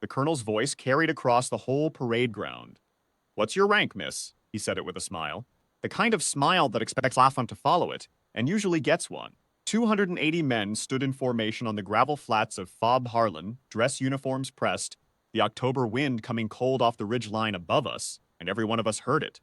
The colonel's voice carried across the whole parade ground. "What's your rank, miss?" He said it with a smile. The kind of smile that expects Lapham to follow it, and usually gets one. 280 men stood in formation on the gravel flats of Fob Harlan, dress uniforms pressed, the October wind coming cold off the ridge line above us, and every one of us heard it.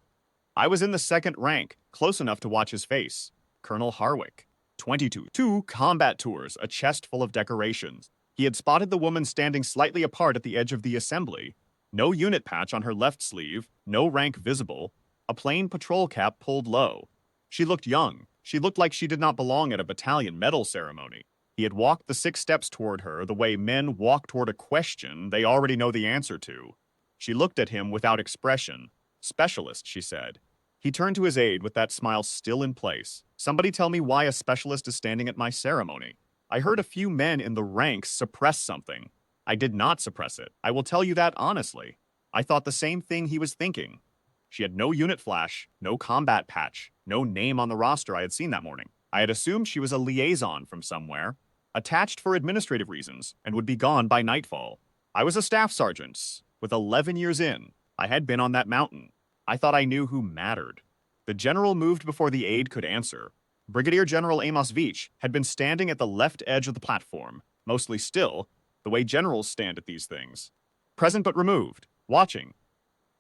I was in the second rank, close enough to watch his face. Colonel Harwick. 22. 2 combat tours, a chest full of decorations. He had spotted the woman standing slightly apart at the edge of the assembly. No unit patch on her left sleeve, no rank visible, a plain patrol cap pulled low. She looked young. She looked like she did not belong at a battalion medal ceremony. He had walked the 6 steps toward her the way men walk toward a question they already know the answer to. She looked at him without expression. "Specialist," she said. He turned to his aide with that smile still in place. "Somebody tell me why a specialist is standing at my ceremony." I heard a few men in the ranks suppress something. I did not suppress it. I will tell you that honestly. I thought the same thing he was thinking. She had no unit flash, no combat patch, no name on the roster I had seen that morning. I had assumed she was a liaison from somewhere, attached for administrative reasons, and would be gone by nightfall. I was a staff sergeant, with 11 years in. I had been on that mountain. I thought I knew who mattered. The general moved before the aide could answer. Brigadier General Amos Veach had been standing at the left edge of the platform, mostly still, the way generals stand at these things. Present but removed, watching.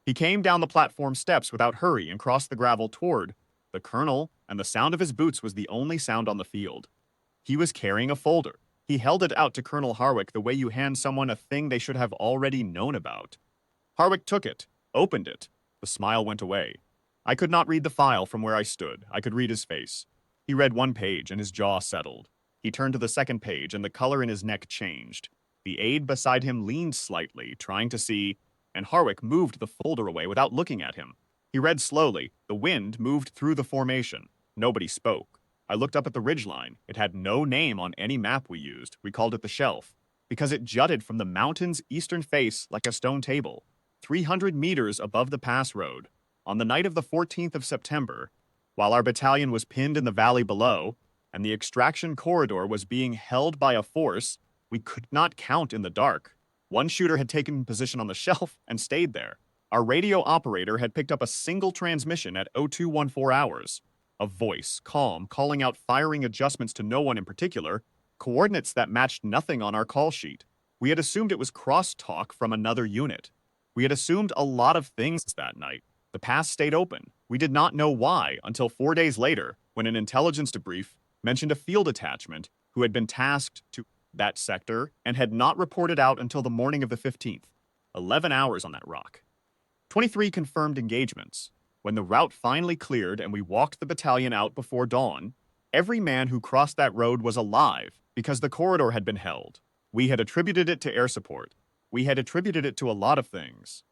He came down the platform steps without hurry and crossed the gravel toward the colonel, and the sound of his boots was the only sound on the field. He was carrying a folder. He held it out to Colonel Harwick the way you hand someone a thing they should have already known about. Harwick took it, opened it. The smile went away. I could not read the file from where I stood. I could read his face. He read one page, and his jaw settled. He turned to the second page, and the color in his neck changed. The aide beside him leaned slightly, trying to see, and Harwick moved the folder away without looking at him. He read slowly. The wind moved through the formation. Nobody spoke. I looked up at the ridgeline. It had no name on any map we used. We called it the Shelf, because it jutted from the mountain's eastern face like a stone table, 300 meters above the pass road. On the night of the 14th of September, while our battalion was pinned in the valley below, and the extraction corridor was being held by a force we could not count in the dark, one shooter had taken position on the shelf and stayed there. Our radio operator had picked up a single transmission at 0214 hours. A voice, calm, calling out firing adjustments to no one in particular, coordinates that matched nothing on our call sheet. We had assumed it was crosstalk from another unit. We had assumed a lot of things that night. The pass stayed open. We did not know why until 4 days later, when an intelligence debrief mentioned a field attachment who had been tasked to that sector and had not reported out until the morning of the 15th. 11 hours on that rock. 23 confirmed engagements. When the route finally cleared and we walked the battalion out before dawn, every man who crossed that road was alive because the corridor had been held. We had attributed it to air support. We had attributed it to a lot of things.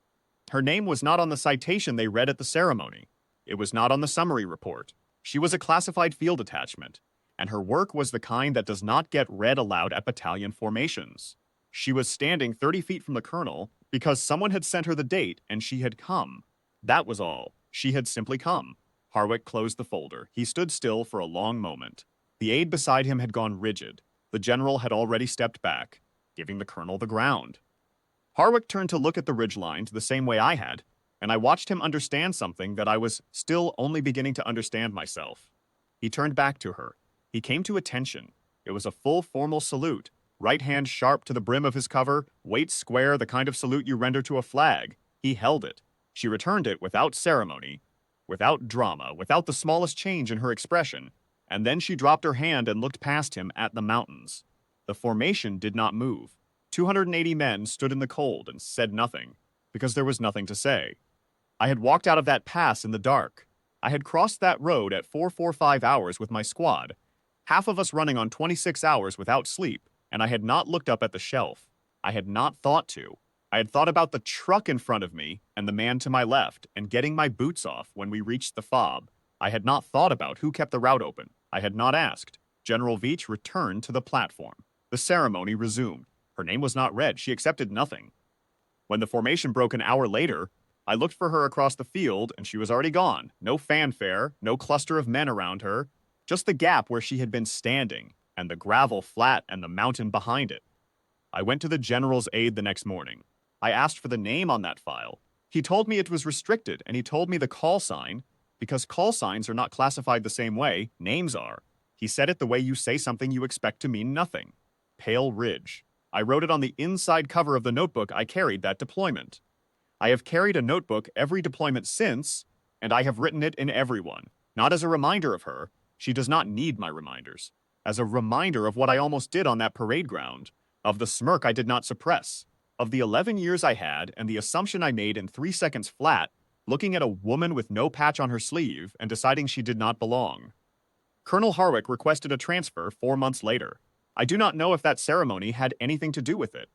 Her name was not on the citation they read at the ceremony. It was not on the summary report. She was a classified field attachment, and her work was the kind that does not get read aloud at battalion formations. She was standing 30 feet from the colonel because someone had sent her the date and she had come. That was all. She had simply come. Harwick closed the folder. He stood still for a long moment. The aide beside him had gone rigid. The general had already stepped back, giving the colonel the ground. Harwick turned to look at the ridgelines the same way I had, and I watched him understand something that I was still only beginning to understand myself. He turned back to her. He came to attention. It was a full formal salute, right hand sharp to the brim of his cover, weight square, the kind of salute you render to a flag. He held it. She returned it without ceremony, without drama, without the smallest change in her expression, and then she dropped her hand and looked past him at the mountains. The formation did not move. 280 men stood in the cold and said nothing, because there was nothing to say. I had walked out of that pass in the dark. I had crossed that road at 445 hours with my squad, half of us running on 26 hours without sleep, and I had not looked up at the shelf. I had not thought to. I had thought about the truck in front of me and the man to my left and getting my boots off when we reached the fob. I had not thought about who kept the route open. I had not asked. General Veach returned to the platform. The ceremony resumed. Her name was not read. She accepted nothing. When the formation broke an hour later, I looked for her across the field, and she was already gone. No fanfare, no cluster of men around her, just the gap where she had been standing, and the gravel flat and the mountain behind it. I went to the general's aide the next morning. I asked for the name on that file. He told me it was restricted, and he told me the call sign, because call signs are not classified the same way, names are. He said it the way you say something you expect to mean nothing. Pale Ridge. I wrote it on the inside cover of the notebook I carried that deployment. I have carried a notebook every deployment since, and I have written it in every one. Not as a reminder of her. She does not need my reminders. As a reminder of what I almost did on that parade ground, of the smirk I did not suppress, of the 11 years I had and the assumption I made in 3 seconds flat, looking at a woman with no patch on her sleeve and deciding she did not belong. Colonel Harwick requested a transfer 4 months later. I do not know if that ceremony had anything to do with it.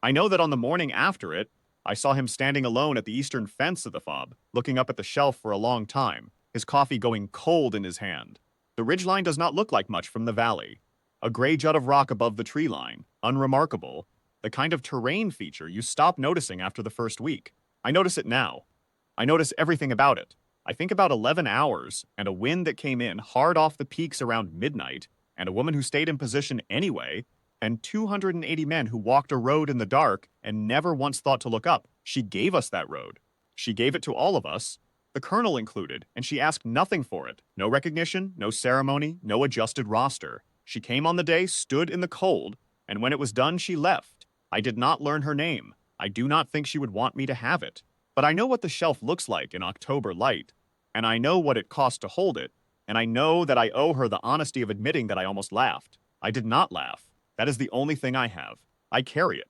I know that on the morning after it, I saw him standing alone at the eastern fence of the fob, looking up at the shelf for a long time, his coffee going cold in his hand. The ridgeline does not look like much from the valley. A gray jut of rock above the tree line, unremarkable, the kind of terrain feature you stop noticing after the first week. I notice it now. I notice everything about it. I think about 11 hours, and a wind that came in hard off the peaks around midnight, and a woman who stayed in position anyway, and 280 men who walked a road in the dark and never once thought to look up. She gave us that road. She gave it to all of us, the colonel included, and she asked nothing for it. No recognition, no ceremony, no adjusted roster. She came on the day, stood in the cold, and when it was done, she left. I did not learn her name. I do not think she would want me to have it. But I know what the shelf looks like in October light, and I know what it cost to hold it, and I know that I owe her the honesty of admitting that I almost laughed. I did not laugh. That is the only thing I have. I carry it.